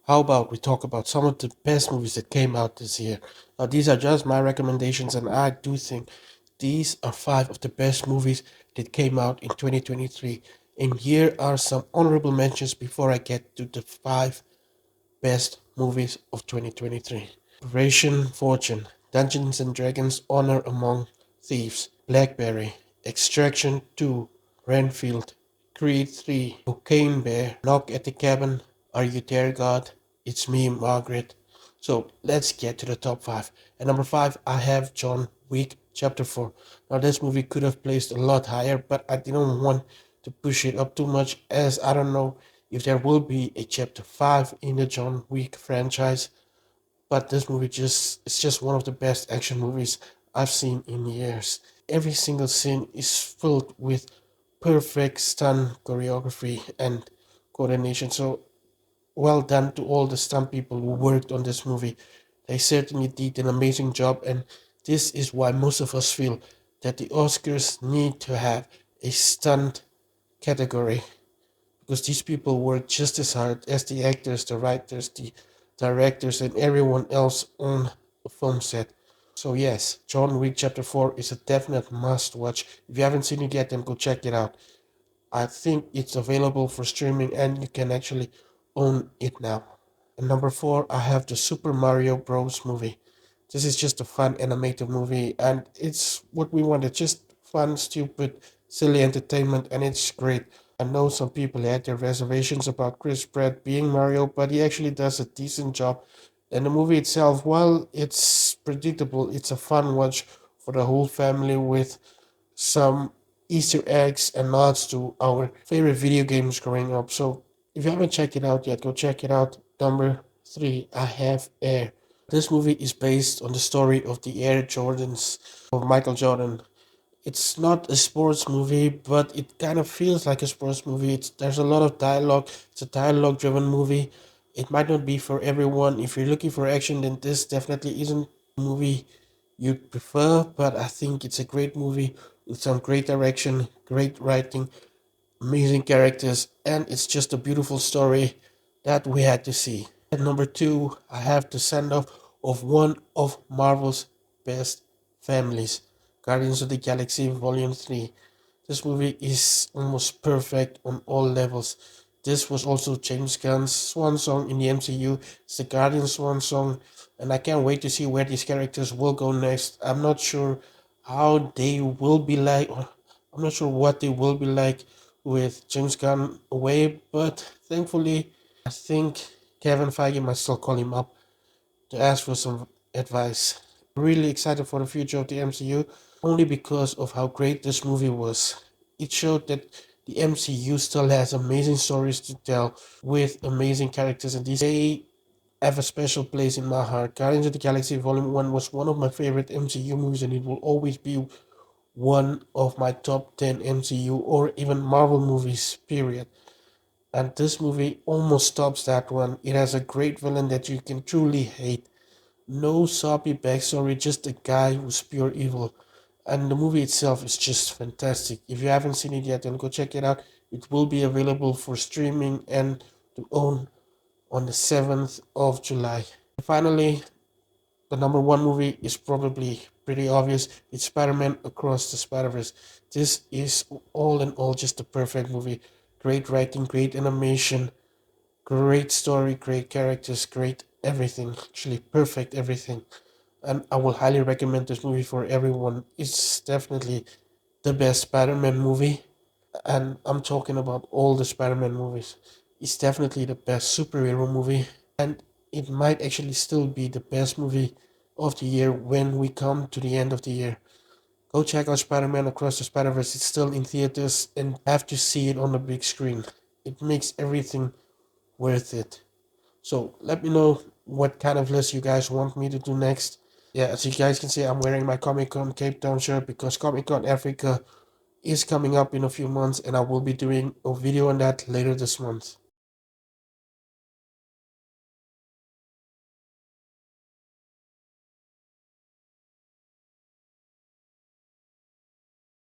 how about we talk about some of the best movies that came out this year? Now, these are just my recommendations, and I do think these are five of the best movies that came out in 2023. And here are some honorable mentions before I get to the five best movies of 2023. Operation Fortune, Dungeons and Dragons Honor Among Thieves, Blackberry, Extraction 2, Renfield, Creed 3, Cocaine Bear, Knock at the Cabin, Are You There God? It's Me, Margaret. So let's get to the top five. At number five, I have John Wick Chapter 4. Now, this movie could have placed a lot higher, but I didn't want to push it up too much as I don't know if there will be a Chapter 5 in the John Wick franchise. But this movie just it's just one of the best action movies I've seen in years. Every single scene is filled with perfect stunt choreography and coordination. So well done to all the stunt people who worked on this movie. They certainly did an amazing job, and this is why most of us feel that the Oscars need to have a stunt category because these people work just as hard as the actors, the writers, the directors, and everyone else on the film set. So yes, John Wick Chapter 4 is a definite must watch. If you haven't seen it yet, then go check it out. I think it's available for streaming and you can actually own it now. And number four, I have the Super Mario Bros. Movie. This is just a fun animated movie and it's what we wanted, just fun, stupid, silly entertainment, and it's great. I know some people had their reservations about Chris Pratt being Mario, but he actually does a decent job. And the movie itself, while it's predictable, it's a fun watch for the whole family with some Easter eggs and nods to our favorite video games growing up. So if you haven't checked it out yet, go check it out. Number three, I have Air. This movie is based on the story of the Air Jordans of Michael Jordan. It's not a sports movie, but it kind of feels like a sports movie. There's a lot of dialogue. It's a dialogue driven movie. It might not be for everyone. If you're looking for action, then this definitely isn't a movie you'd prefer, but I think it's a great movie with some great direction, great writing, amazing characters, and it's just a beautiful story that we had to see. At number two, I have the send off of one of Marvel's best families, Guardians of the Galaxy Volume 3. This movie is almost perfect on all levels. This was also James Gunn's swan song in the MCU. It's the Guardians swan song, and I can't wait to see where these characters will go next. I'm not sure how they will be like, or I'm not sure what they will be like with James Gunn away, but thankfully, I think Kevin Feige might still call him up to ask for some advice. Really excited for the future of the MCU, only because of how great this movie was. It showed that the MCU still has amazing stories to tell with amazing characters, and they have a special place in my heart. Guardians of the Galaxy Volume 1 was one of my favorite MCU movies, and it will always be one of my top 10 MCU or even Marvel movies, period. And this movie almost tops that one. It has a great villain that you can truly hate. No soppy backstory, just a guy who's pure evil. And the movie itself is just fantastic. If you haven't seen it yet, then go check it out. It will be available for streaming and to own on the 7th of July. And finally, the number one movie is probably pretty obvious. It's Spider-Man Across the Spider-Verse. This is all in all just a perfect movie. Great writing, great animation, great story, great characters, great everything. Actually, perfect everything. And I will highly recommend this movie for everyone. It's definitely the best Spider-Man movie. And I'm talking about all the Spider-Man movies. It's definitely the best superhero movie. And it might actually still be the best movie of the year when we come to the end of the year. Go check out Spider-Man Across the Spider-Verse. It's still in theaters and have to see it on the big screen. It makes everything worth it. So let me know what kind of list you guys want me to do next. Yeah, as you guys can see, I'm wearing my Comic Con Cape Town shirt because Comic Con Africa is coming up in a few months and I will be doing a video on that later this month.